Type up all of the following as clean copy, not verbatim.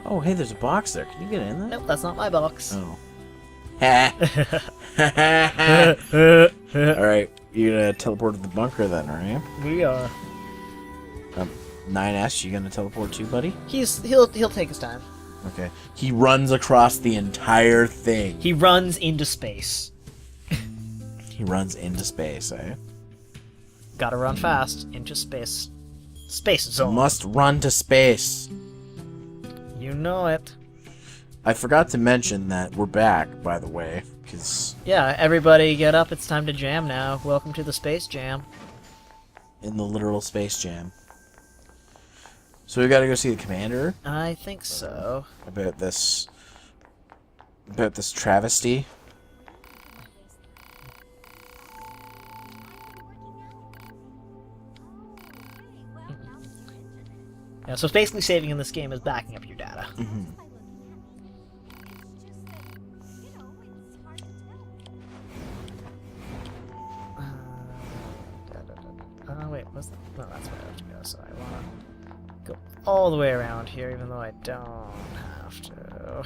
Oh, hey, there's a box there. Can you get in there? Nope, that's not my box. Oh. Alright, you're gonna teleport to the bunker then, are you? We are. 9S, you gonna teleport too, buddy? He'll take his time. Okay. He runs across the entire thing. He runs into space. He runs into space, eh? Gotta run fast into space. Space zone. Must run to space. You know it. I forgot to mention that we're back, by the way, because Yeah, everybody get up. It's time to jam now. Welcome to the Space Jam. in the literal space jam. So we gotta go see the commander I think so. about this travesty. Yeah, so basically saving in this game is backing up your data. Wait, what's that? No, that's where I have to go, so I wanna go all the way around here, even though I don't have to.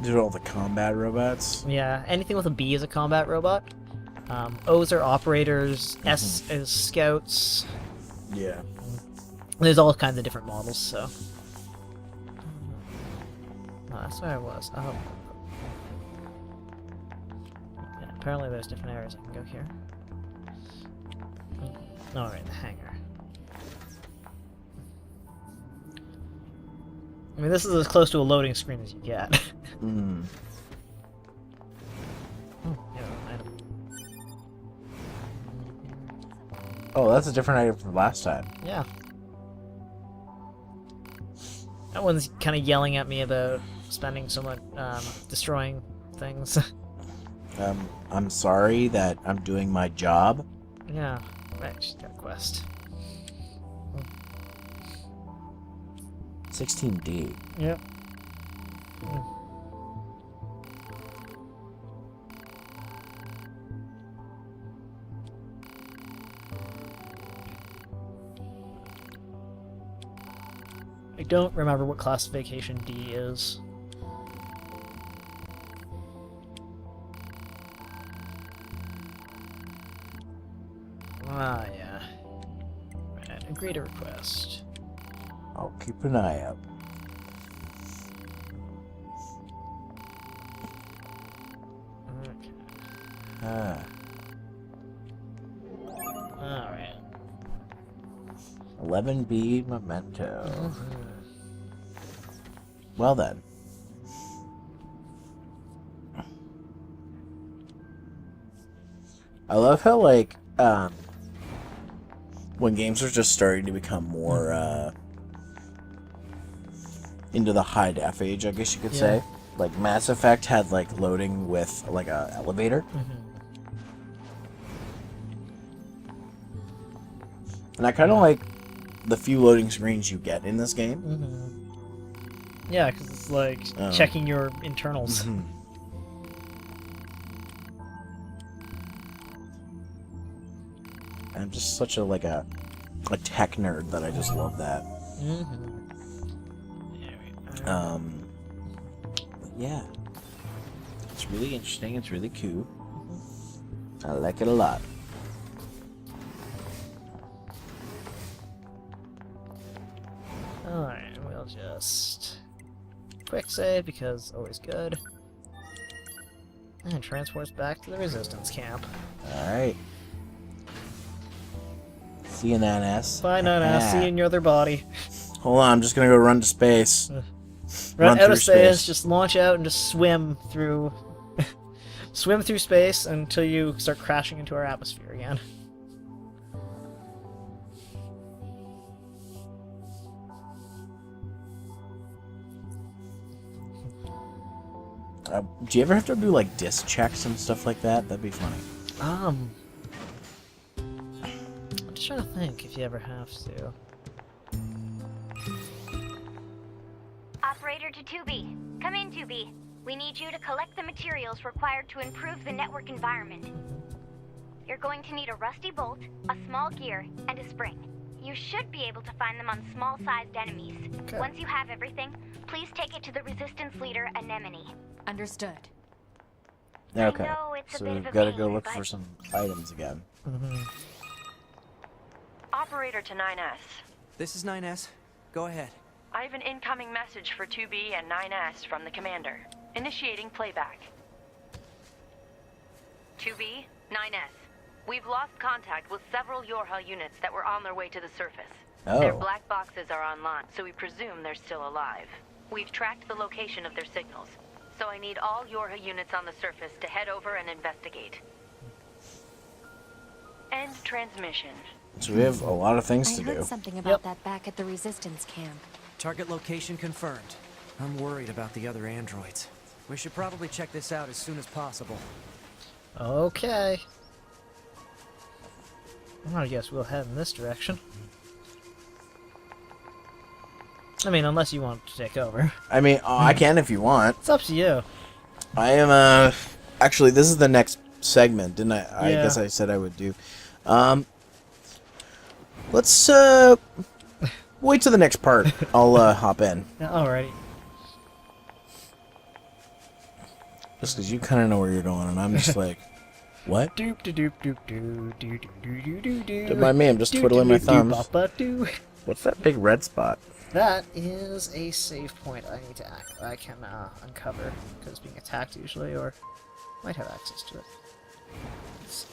These are all the combat robots. Yeah, anything with a B is a combat robot. O's are operators, S is scouts. Yeah. There's all kinds of different models, so. Oh, that's where I was. Oh. Yeah, apparently there's different areas I can go here. Alright, the hangar. I mean, this is as close to a loading screen as you get. Mm. Oh, yeah, item. Oh, that's a different item from last time. Yeah. That one's kind of yelling at me about spending so much, destroying things. I'm sorry that I'm doing my job. Yeah, right, she's got a quest. 16D. Yep. I don't remember what classification D is. Ah, yeah. Right, agree to request. I'll keep an eye out. Okay. Ah. Alright. 11B memento. Well then. I love how, like, when games are just starting to become more, into the high def age, I guess you could say. Like, Mass Effect had, like, loading with, like, a elevator. And I kind of like the few loading screens you get in this game. Yeah, because it's like checking your internals. I'm just such a tech nerd that I just love that. Yeah, it's really interesting. It's really cool. I like it a lot. Alright, we'll just quick save because always good. And transports back to the resistance camp. Alright. See you, Nanas. Bye, Nana. See you in your other body. Hold on, I'm just gonna go run to space. Run out through of space, just launch out and just swim through swim through space until you start crashing into our atmosphere again. Do you ever have to do like disc checks and stuff like that? That'd be funny. I'm just trying to think if you ever have to. Operator to 2B. Come in, 2B. We need you to collect the materials required to improve the network environment. You're going to need a rusty bolt, a small gear, and a spring. You should be able to find them on small-sized enemies. Okay. Once you have everything, please take it to the Resistance leader, Anemone. Understood. Okay. I know it's a So bit we've of a got to go pain, look but- for some items again. Operator to 9S. This is 9S. Go ahead. I have an incoming message for 2B and 9S from the commander. Initiating playback. 2B, 9S. We've lost contact with several Yorha units that were on their way to the surface. Their Oh. black boxes are online, so we presume they're still alive. We've tracked the location of their signals, so I need all Yorha units on the surface to head over and investigate. End transmission. So we have a lot of things I to heard do. something about Yep. that back at the Resistance camp. Target location confirmed. I'm worried about the other androids. We should probably check this out as soon as possible. Okay. I guess we'll head in this direction. I mean, unless you want to take over. I mean, I can if you want. It's up to you. I am, actually, this is the next segment, didn't I? I Yeah. guess I said I would do. Let's, wait till the next part. I'll, hop in. Yeah, alrighty. Just because you kind of know where you're going, and I'm just like, what? Doop de doop doop doo doo doo doo doo doo doo. Don't mind me, I'm just Doo twiddling doo my doo thumbs. boppa doo. What's that big red spot? That is a save point I need to I can uncover because it's being attacked usually, or might have access to it. Let's see.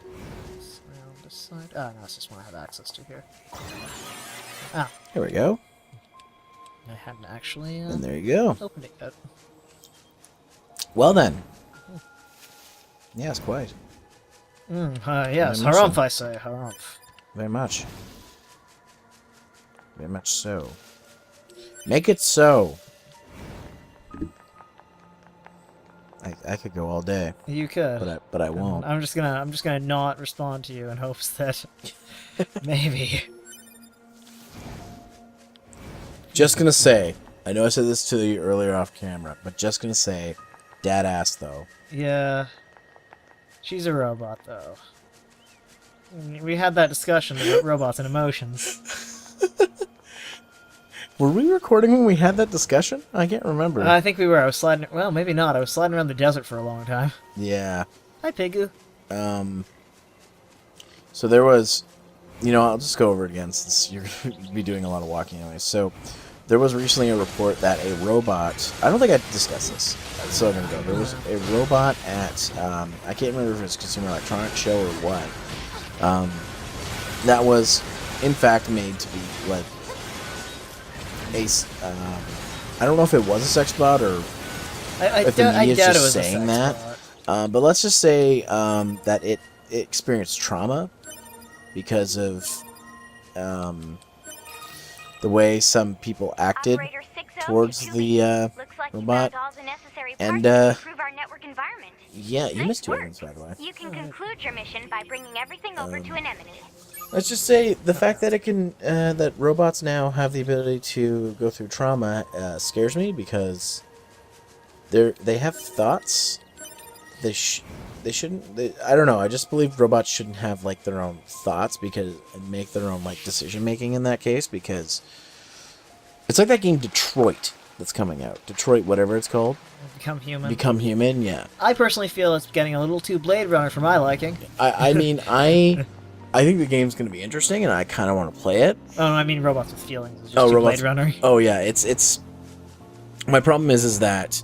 Around this side. Oh no, it's just one I have access to here. Ah, Here we go. I hadn't actually And there you go. opened it yet. Well then. Yes, quite. Yes, Very much harumph so. I say, harumph. Very much. Very much so. Make it so. I could go all day, You could. but I won't. I'm just gonna not respond to you in hopes that maybe. Just gonna say, I know I said this to you earlier off camera, but just gonna say, dad ass though. Yeah. She's a robot though. We had that discussion about robots and emotions. Were we recording when we had that discussion? I can't remember. I think we were. I was sliding. Well, maybe not. I was sliding around the desert for a long time. Yeah. Hi, Pigu. So there was, I'll just go over it again since you're going to be doing a lot of walking anyway. So there was recently a report that a robot, I don't think I discussed this, so I'm going to go. There was a robot at, I can't remember if it was Consumer Electronics Show or what, that was in fact made to be like I don't know if it was a sex bot or if the I media's doubt it just was a saying sex that. bot. But let's just say that it experienced trauma because of the way some people acted Operator 60 towards to the 2B. Looks like you robot. found all the necessary And, parts to improve our network environment. Yeah, you Nice missed two work. items, by the way. You can conclude your mission by bringing everything over to Anemone. Let's just say the fact that it can that robots now have the ability to go through trauma scares me because they have thoughts. They shouldn't. I don't know. I just believe robots shouldn't have like their own thoughts and make their own like decision making in that case because it's like that game Detroit that's coming out. Detroit, whatever it's called. Become human. Become Human. Yeah. I personally feel it's getting a little too Blade Runner for my liking. I mean I think the game's going to be interesting, and I kind of want to play it. Oh, I mean robots with feelings. It's just too robots. Blade Runner. Oh yeah, it's. My problem is that,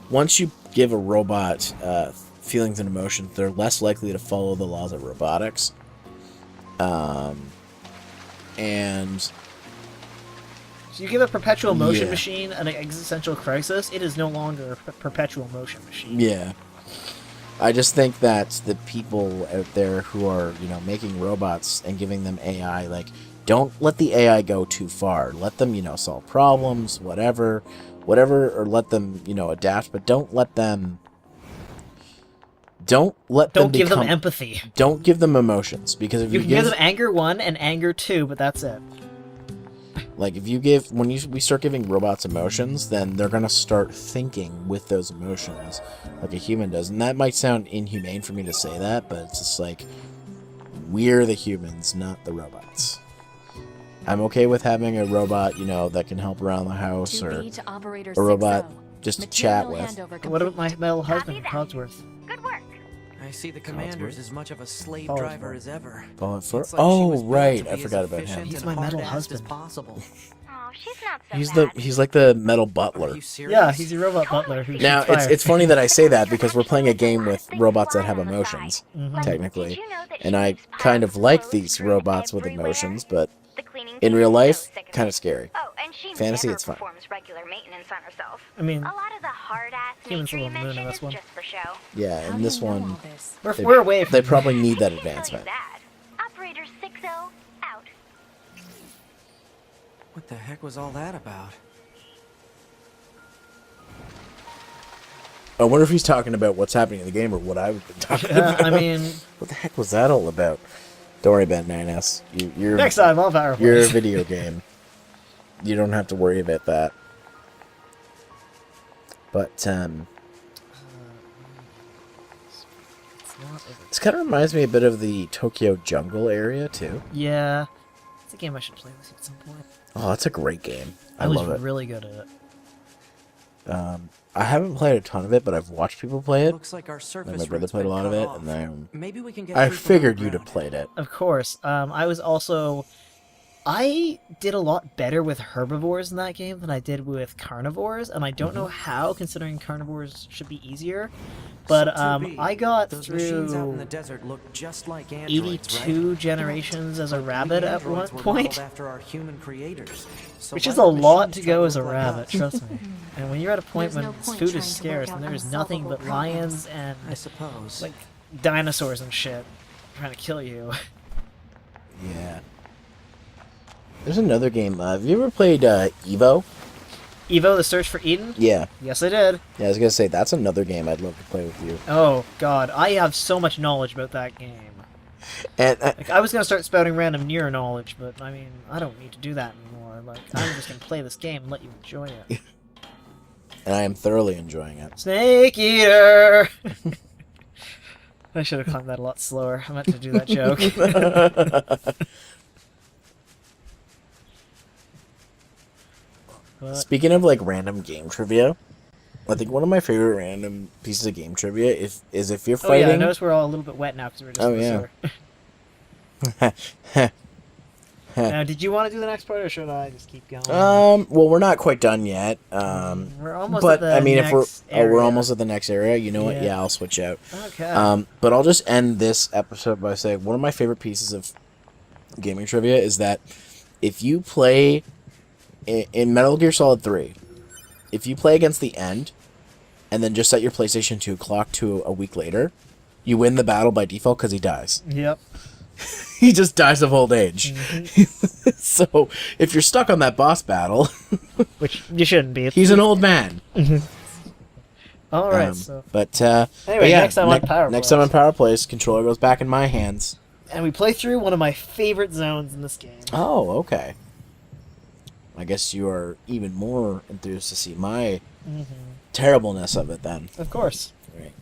once you give a robot feelings and emotions, they're less likely to follow the laws of robotics. And So you give a perpetual motion Yeah. machine an existential crisis, it is no longer a perpetual motion machine. yeah, I just think that the people out there who are making robots and giving them AI, like, don't let the AI go too far. Let them solve problems, whatever, or let them adapt, but don't let them. Don't Give them become- empathy. Don't give them emotions because if You you can give them anger 1 and anger 2, but that's it. Like, if you give... When we start giving robots emotions, then they're going to start thinking with those emotions like a human does. And that might sound inhumane for me to say that, but it's just like, we're the humans, not the robots. I'm okay with having a robot, you know, that can help around the house, or To operator a robot 60. just to chat with. Handover What about my complete. metal husband, that. Cogsworth? Good work. I see the commander's as much of a slave Paul's driver one. as ever. Fallout 4? It's like she Oh, was built right. to I be forgot as about him. efficient He's and my metal hard-assed as husband. possible. Oh, she's not so He's bad. he's like the metal Are butler. you serious? Yeah, he's a robot butler who Now, shoots fire. it's funny that I say that because we're playing a game with robots that have emotions, Mhm. technically. Did you know that And she I leaves kind piles of like clothes these strewn robots with everywhere? emotions, but The cleaning in team real is life, so sick of kind it. of scary. Oh, and she Fantasy, never it's fine. performs regular maintenance on herself. I mean, A lot of the hard-ass Humans nature live you on the moon in mentioned this is one. just for show. Yeah, How in do this you know all one, this? we're away from they him. probably need that I can't tell you advancement. that. Operator 60 out. What the heck was all that about? I wonder if he's talking about what's happening in the game or what I've been talking Yeah, about. I mean, What the heck was that all about? Don't worry about it, 9S. You're next time on Power You're a Plays. video game. You don't have to worry about that. But, It's not over. this kind of reminds me a bit of the Tokyo Jungle area, too. Yeah, it's a game I should play with you at some point. Oh, that's a great game. I was love it. really good at it. I haven't played a ton of it, but I've watched people play it. Looks like our surface And my brother route's played a been lot of cut it, off. and then Maybe we can get I through from figured you'd have underground. played it. Of course. I was also... I did a lot better with herbivores in that game than I did with carnivores, and I don't know how, considering carnivores should be easier. But So, 2B, I got those machines out in through the desert look just like androids, 82 right? generations as a But we rabbit at one androids were point, modeled after our human creators. So which why is a don't lot machines to try go as a look like rabbit, us? trust me. And when you're at a point There's when no point food trying is to work scarce out and there's nothing but unsolvable lions problems. and I suppose. like dinosaurs and shit trying to kill you. Yeah. There's another game. Have you ever played Evo? Evo, the Search for Eden? Yeah. Yes, I did. Yeah, I was going to say, that's another game I'd love to play with you. Oh, God. I have so much knowledge about that game. And Like, I was going to start spouting random NieR knowledge, but, I mean, I don't need to do that anymore. Like, I'm just going to play this game and let you enjoy it. I am thoroughly enjoying it. Snake Eater! I should have climbed that a lot slower. I meant to do that joke. But, Speaking of, like, random game trivia, I think one of my favorite random pieces of game trivia is if you're oh, yeah, I fighting... noticed we're all a little bit wet now because we're just Oh, in the yeah. sewer. Now, did you want to do the next part, or should I just keep going? Well, we're not quite done yet. We're almost But at the I mean, if we're next area. we're almost at the next area, you know what? Yeah. Yeah, I'll switch out. Okay. But I'll just end this episode by saying one of my favorite pieces of gaming trivia is that if you play in Metal Gear Solid 3, if you play against the end, and then just set your PlayStation 2 clock to a week later, you win the battle by default because he dies. Yep. He just dies of old age. Mm-hmm. So if you're stuck on that boss battle, Which you shouldn't be. he's an old man. All right. So, But Anyway, but yeah, next time on Power next Plays. time on Power Plays, controller goes back in my hands. and we play through one of my favorite zones in this game. Oh, okay. I guess you are even more enthused to see my terribleness of it then. Of course. Right.